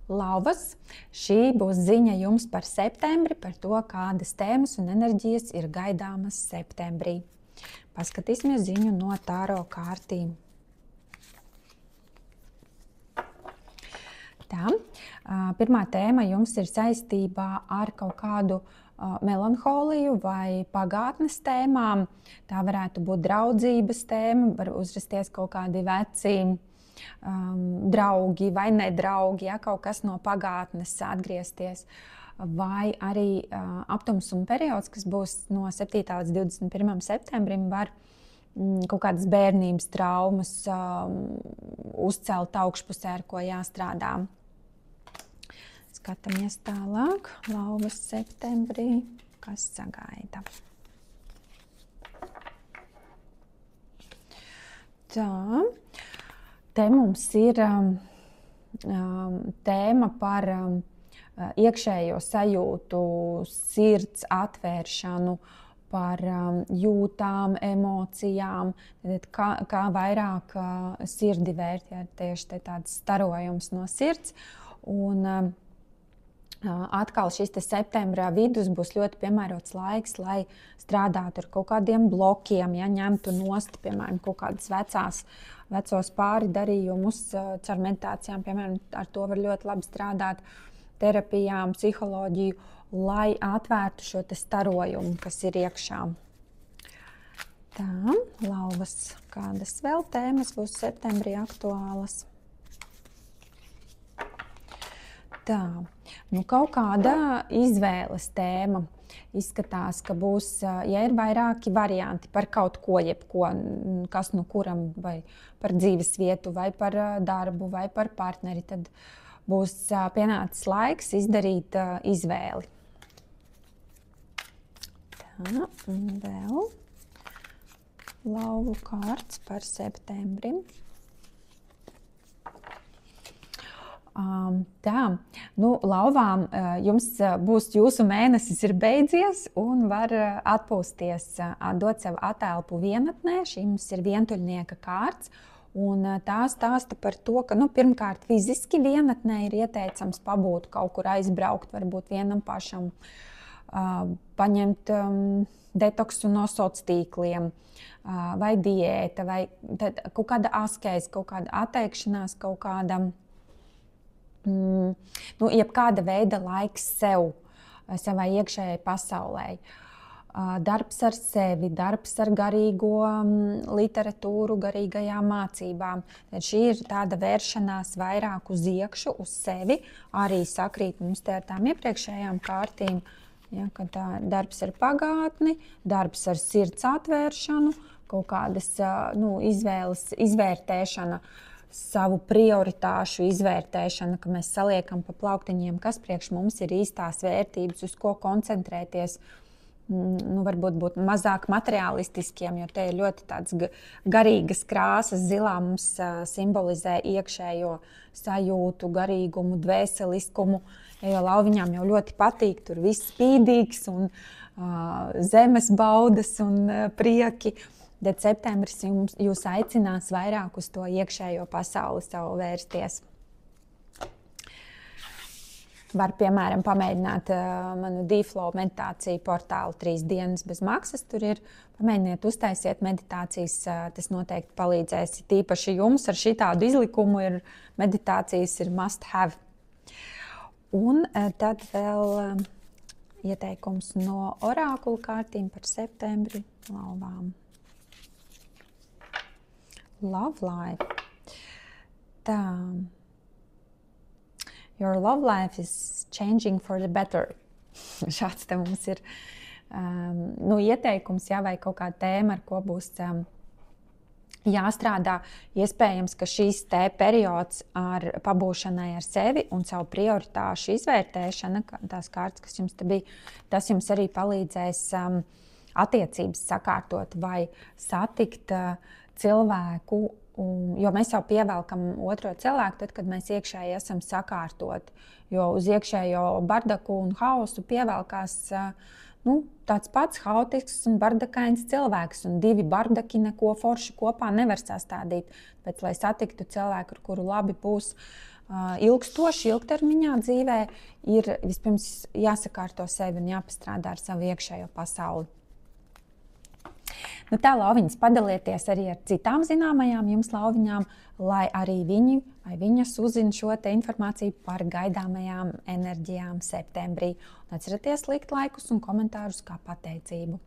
Lauvas, šī būs ziņa jums par septembri, par to, kādas tēmas un enerģijas ir gaidāmas septembrī. Paskatīsimies ziņu no tāro kārtīm. Tā, pirmā tēma jums ir saistībā ar kaut kādu melanholiju vai pagātnes tēmām. Tā varētu būt draudzības tēma, var uzrasties kaut kādi veci draugi vai nedraugi, ja kaut kas no pagātnes atgriezties. Vai arī aptumsuma periods, kas būs no 7. līdz 21. septembrim, var kaut kādas bērnības traumas uzcelt augšpusē, ar ko jāstrādā. Skatāmies tālāk. Lauvas septembrī, kas sagaida. Tā. Te mums ir tēma par iekšējo sajūtu, sirds atvēršanu, par jūtām, emocijām, kā vairāk sirdi vērt, ja tieši tāds starojums no sirds. Un atkal šis septembra vidus būs ļoti piemērots laiks, lai strādātu ar kaut kādiem blokiem, ja ņemtu nost, piemēram, kaut kādas vecos pāri darījumus caur meditācijām, piemēram, ar to var ļoti labi strādāt, terapijām, psiholoģiju, lai atvērtu šo starojumu, kas ir iekšā. Tā, lauvas, kādas vēl tēmas būs septembrī aktuālas? Tā, kaut kāda izvēles tēma. Izskatās, ka būs, ja ir vairāki varianti par kaut ko, jebko, kas no kuram, vai par dzīves vietu, vai par darbu, vai par partneri, tad būs pienācis laiks izdarīt izvēli. Tā, un vēl lauvu kārts par septembrim. Tā, lauvām jums būs jūsu mēnesis ir beidzies un var atpūsties, dot sev atelpu vienatnē. Šī mums ir vientuļnieka kārts. Un tā stāsta par to, ka pirmkārt fiziski vienatnē ir ieteicams pabūt kaut kur aizbraukt, varbūt vienam pašam, paņemt detoksu no sociāliem tīkliem, vai diēta, vai kaut kāda askeze, kaut kāda atteikšanās, kaut kāda jebkāda veida laiks sev, savai iekšējai pasaulē. Darbs ar sevi, darbs ar garīgo literatūru, garīgajām mācībām. Tad šī ir tāda vēršanās vairāk uz iekšu, uz sevi. Arī sakrīt mums te ar tām iepriekšējām kārtīm, ja, ka tā darbs ar pagātni, darbs ar sirds atvēršanu, kaut kādas izvēles, izvērtēšana, savu prioritāšu izvērtēšana, ka mēs saliekam pa plauktiņiem, kas priekš mums ir īstās vērtības, uz ko koncentrēties. Varbūt būt mazāk materiālistiskiem, jo te ir ļoti tāds garīgas krāsas. Zilā mums simbolizē iekšējo sajūtu, garīgumu, dvēseliskumu. Jo lauviņām jau ļoti patīk, tur viss spīdīgs un zemes baudas un prieki. Tad septembris jūs aicinās vairāk uz to iekšējo pasauli savu vērsties. Var, piemēram, pamēģināt manu D-Flow meditāciju portālu 3 dienas bez maksas. Tur ir, pamēģiniet, uztaisiet meditācijas, tas noteikti palīdzēs. Tīpaši jums ar šitādu izlikumu meditācijas ir must have. Un tad vēl ieteikums no orākulu kārtīm par septembri lauvām. Love life. Tā. Your love life is changing for the better. Šāds te mums ir ieteikums, jā, vai kaut kāda tēma, ar ko būs jāstrādā. Iespējams, ka šīs te periods ar pabūšanai ar sevi un savu prioritāšu izvērtēšana, tās kārtas, kas jums te bija, tas jums arī palīdzēs attiecības sakārtot vai satikt cilvēku, jo mēs jau pievelkam otro cilvēku, tad, kad mēs iekšēji esam sakārtoti. Jo uz iekšējo bardaku un hausu pievelkās tāds pats haotisks un bardakains cilvēks. Un divi bardaki neko forši kopā nevar sastādīt. Bet, lai satiktu cilvēku, ar kuru labi būs ilgstoši, ilgtermiņā dzīvē, ir vispirms jāsakārto sevi un jāpastrādā ar savu iekšējo pasauli. Tā, Lauviņas, padalieties arī ar citām zināmajām jums lauviņām, lai arī viņi vai viņas uzzina šo informāciju par gaidāmajām enerģijām septembrī. Un atcerieties likt laikus un komentārus kā pateicību.